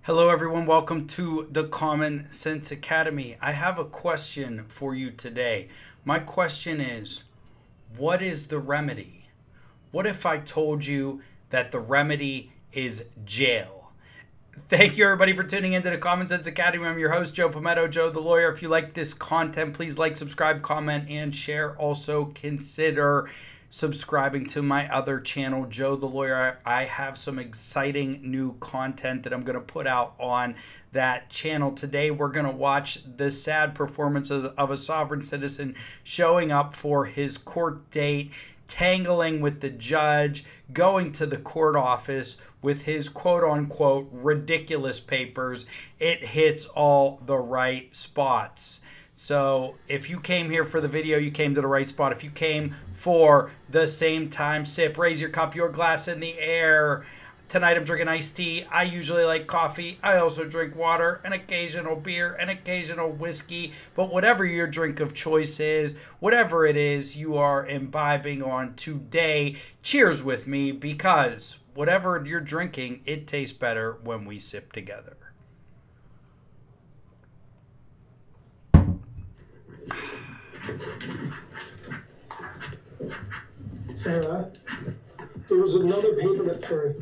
Hello everyone, welcome to the Common Sense Academy. I have a question for you today. My question is, what is the remedy? What if I told you that the remedy is jail? Thank you everybody for tuning into the Common Sense Academy. I'm your host, Joe Palmetto, Joe the Lawyer. If you like this content, please like, subscribe, comment, and share. Also consider subscribing to my other channel, Joe the Lawyer. I have some exciting new content that I'm going to put out on that channel. Today we're going to watch the sad performance of a sovereign citizen showing up for his court date, tangling with the judge, going to the court office with his quote-unquote ridiculous papers. It hits all the right spots. So if you came here for the video, you came to the right spot. If you came for the same time sip, raise your cup, your glass in the air. Tonight I'm drinking iced tea. I usually like coffee. I also drink water, an occasional beer, an occasional whiskey. But whatever your drink of choice is, whatever it is you are imbibing on today, cheers with me, because whatever you're drinking, it tastes better when we sip together. Sarah, there was another paperback for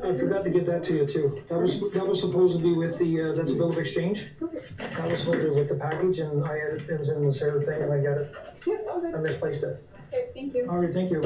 I forgot to get that to you too. That was supposed to be with the that's a bill of exchange. That was supposed to be with the package, and I had it was in the Sarah thing, and I got it. Yeah, all good. I misplaced it. Okay, thank you. All right, thank you.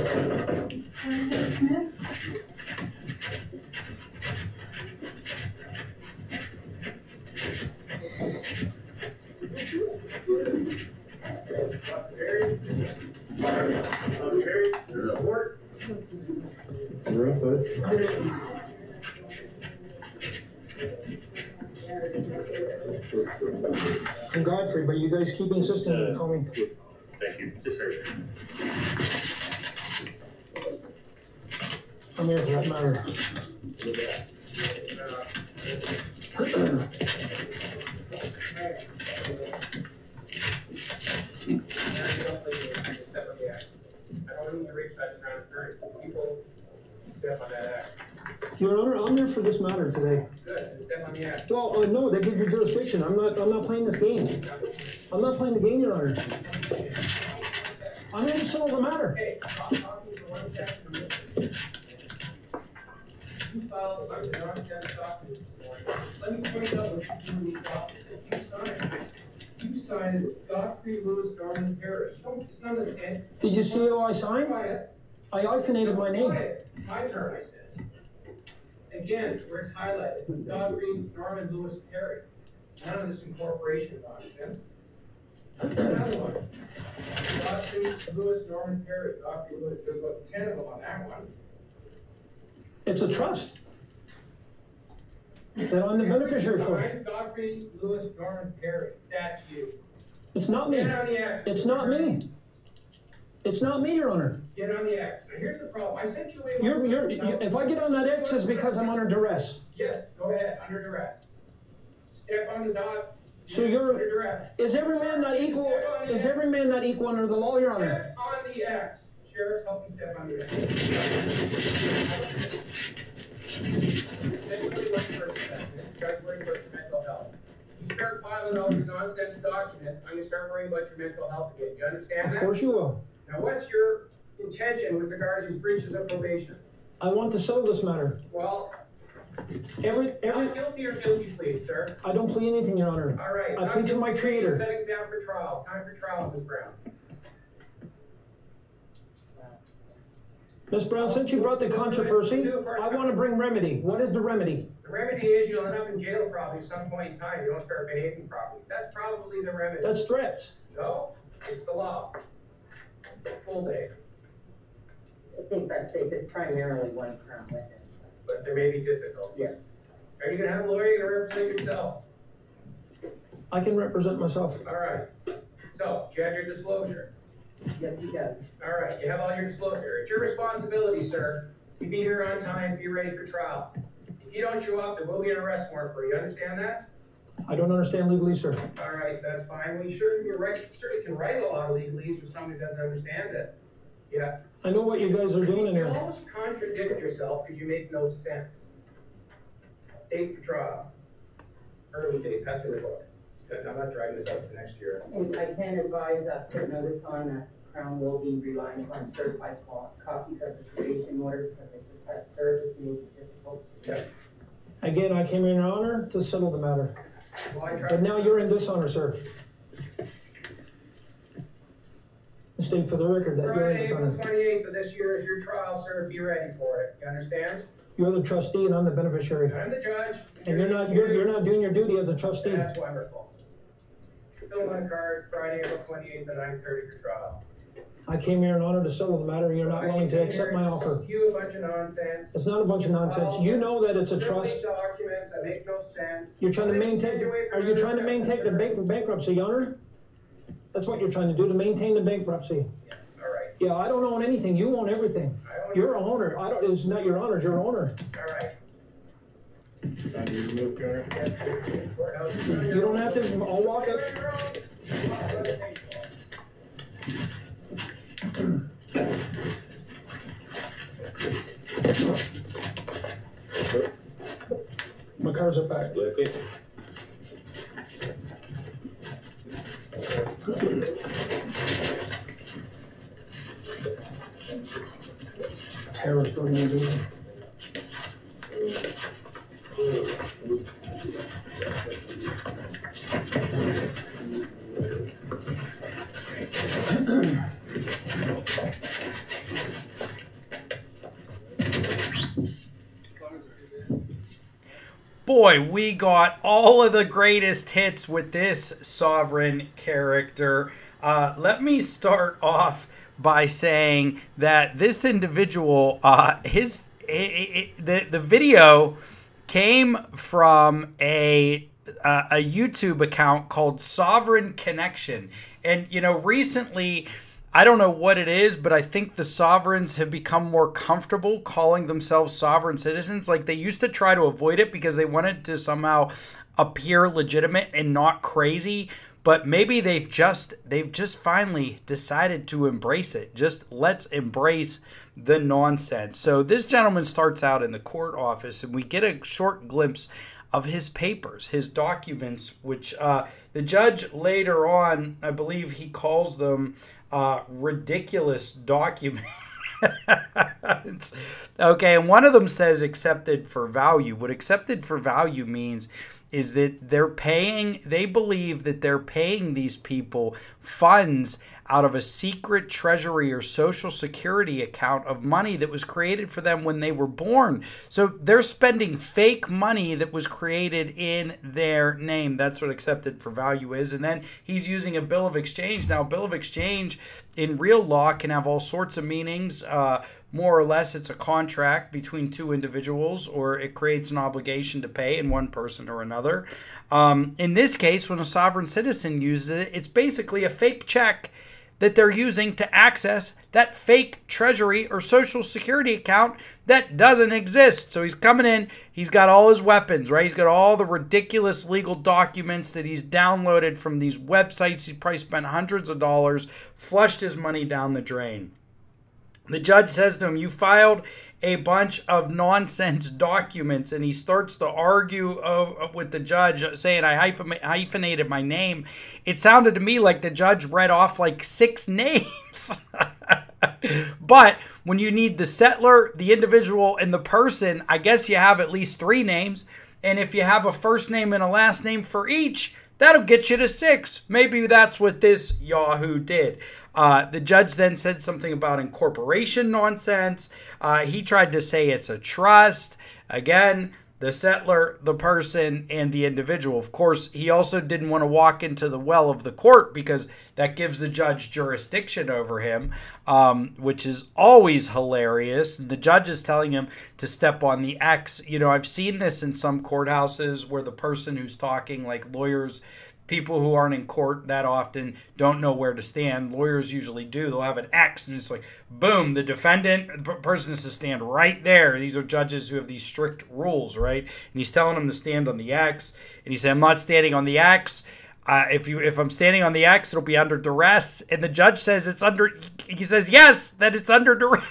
I'm Godfrey, but you guys keep insisting on calling me. Thank you. Yes, sir. I'm here for that matter. Your Honor, I'm here for this matter today. Well, no, that gives you jurisdiction. I'm not playing this game. I'm not playing the game, Your Honor. I'm here to settle the matter. Let me point out what you signed Godfrey Lewis Darwin Harris. It's not a stand. Did you see how I signed? I hyphenated my name. My turn, I said. Again, where it's highlighted, Godfrey Norman Lewis Perry. None of this incorporation nonsense. Another one. Godfrey Lewis Norman Perry. Godfrey Lewis. There's about 10 of them on that one. It's a trust that I'm the beneficiary for. Godfrey Lewis Norman Perry. That's you. It's not me. Get on the X. It's not me. It's not me, Your Honor. Get on the X. Now here's the problem. I sent you a... If I get on that X, it's because I'm under duress. Yes, go ahead. Under duress. Step on the dot. So under duress. Is every man not equal? Is every man not equal under the law, Your Honor? Step on the X. Sheriff, help me step on the X. You guys worry about your mental health. You start filing all these nonsense documents, I'm going to start worrying about your mental health again. You understand that? Of course you will. Now, what's your intention with regards to these breaches of probation? I want to settle this matter. Well, Not guilty or guilty, please, sir. I don't plead anything, Your Honor. All right. I plead to my Creator. Setting down for trial. Time for trial, Ms. Brown. Ms. Brown, since you brought the controversy, I want to bring remedy. What is the remedy? The remedy is you'll end up in jail probably at some point in time. You don't start behaving properly. That's probably the remedy. That's threats. No, it's the law. Full day. I think that's safe. It's primarily one Crown witness. But there may be difficulties. Yes. Are you going to have a lawyer? You're going to represent yourself? I can represent myself. All right. So, do you have your disclosure? Yes, he does. All right. You have all your disclosure. It's your responsibility, sir, to be here on time to be ready for trial. If you don't show up, there will be an arrest warrant for you. You understand that? I don't understand legalese, sir. All right. That's fine. Well, you certainly can write a lot of legalese for somebody who doesn't understand it. Yeah. I know what you guys are doing in You here. almost contradict yourself because you make no sense. Date for trial. Early date. Pass me the book. I'm not driving this out for next year. And I can advise that put notice on that Crown will be relying upon certified copies of the probation order because they suspect service may be difficult. Yeah. Again, I came in your honor to settle the matter. Well, I tried. But now you're in dishonor, sir. State for the record that you're in Friday, dishonor. April 28th of this year is your trial, sir. Be ready for it. You understand? You're the trustee and I'm the beneficiary. I'm the judge. And you're not doing your duty as a trustee. That's wonderful. Fill one card, Friday, April 28th at 9:30 for trial. I came here in honor to settle the matter and you're not willing to accept my offer. You a bunch of nonsense. It's not a bunch of nonsense. You know that it's a trust. Documents that make no sense. You're trying to maintain, are you trying to maintain the bankruptcy, Your Honor? That's what you're trying to do, to maintain the bankruptcy. Yeah, all right. Yeah, I don't own anything. You own everything. You're a owner. It's not your honor, you're an owner. All right. You don't have to, I'll walk it. My car's up back. Terrorist organization. Boy, we got all of the greatest hits with this sovereign character. Let me start off by saying that this individual, the video came from a YouTube account called Sovereign Connection. And, you know, recently, I don't know what it is, but I think the sovereigns have become more comfortable calling themselves sovereign citizens. Like, they used to try to avoid it because they wanted to somehow appear legitimate and not crazy. But maybe they've just finally decided to embrace it. Just let's embrace the nonsense. So this gentleman starts out in the court office, and we get a short glimpse of his papers, his documents, which the judge later on, I believe he calls them ridiculous documents. Okay, and one of them says accepted for value. What accepted for value means is that they believe that they're paying these people funds out of a secret treasury or social security account of money that was created for them when they were born. So they're spending fake money that was created in their name. That's what accepted for value is. And then he's using a bill of exchange. Now, a bill of exchange in real law can have all sorts of meanings. More or less, it's a contract between two individuals, or it creates an obligation to pay in one person or another. In this case, when a sovereign citizen uses it, it's basically a fake check that they're using to access that fake treasury or social security account that doesn't exist. So he's coming in, he's got all his weapons, right? He's got all the ridiculous legal documents that he's downloaded from these websites. He probably spent hundreds of dollars, flushed his money down the drain. The judge says to him, you filed a bunch of nonsense documents, and he starts to argue with the judge, saying I hyphenated my name. It sounded to me like the judge read off like 6 names. But when you need the settler, the individual, and the person, I guess you have at least 3 names. And if you have a first name and a last name for each, that'll get you to 6. Maybe that's what this Yahoo did. The judge then said something about incorporation nonsense. He tried to say it's a trust. Again, the settler, the person, and the individual. Of course, he also didn't want to walk into the well of the court because that gives the judge jurisdiction over him, which is always hilarious. The judge is telling him to step on the X. You know, I've seen this in some courthouses where the person who's talking, like lawyers, people who aren't in court that often don't know where to stand. Lawyers usually do. They'll have an X, and it's like, boom, the defendant, the person is to stand right there. These are judges who have these strict rules, right? And he's telling them to stand on the X, and he said, I'm not standing on the X. If I'm standing on the X, it'll be under duress. And the judge says it's under, he says, yes, that it's under duress.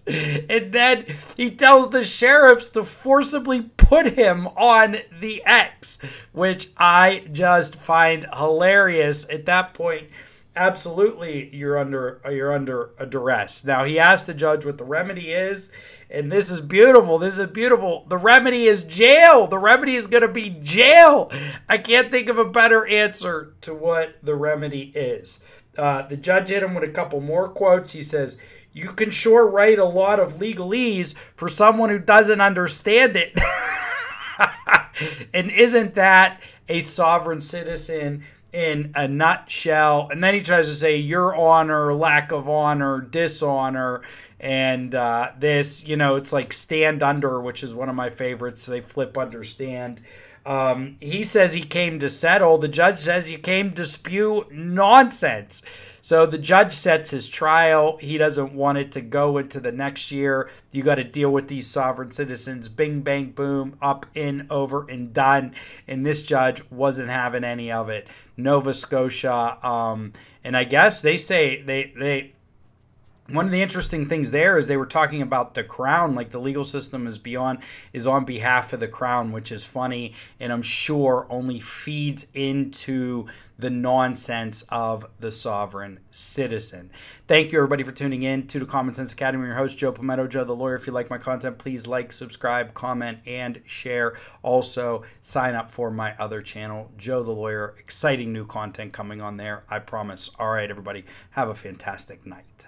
And then he tells the sheriffs to forcibly put him on the X, which I just find hilarious. At that point, absolutely, you're under a duress. Now, he asked the judge what the remedy is, and this is beautiful. This is beautiful. The remedy is jail. The remedy is going to be jail. I can't think of a better answer to what the remedy is. The judge hit him with a couple more quotes. He says, you can sure write a lot of legalese for someone who doesn't understand it. And isn't that a sovereign citizen in a nutshell? And then he tries to say your honor, lack of honor, dishonor, and this, you know, it's like stand under, which is one of my favorites. They flip understand. He says he came to settle. The judge says you came to spew nonsense. So the judge sets his trial. He doesn't want it to go into the next year. You got to deal with these sovereign citizens. Bing, bang, boom, up, in, over, and done. And this judge wasn't having any of it. Nova Scotia. And I guess they say one of the interesting things there is they were talking about the crown, like the legal system is on behalf of the crown, which is funny, and I'm sure only feeds into the nonsense of the sovereign citizen. Thank you, everybody, for tuning in to the Common Sense Academy. I'm your host, Joe Palmetto, Joe the Lawyer. If you like my content, please like, subscribe, comment, and share. Also, sign up for my other channel, Joe the Lawyer. Exciting new content coming on there, I promise. All right, everybody, have a fantastic night.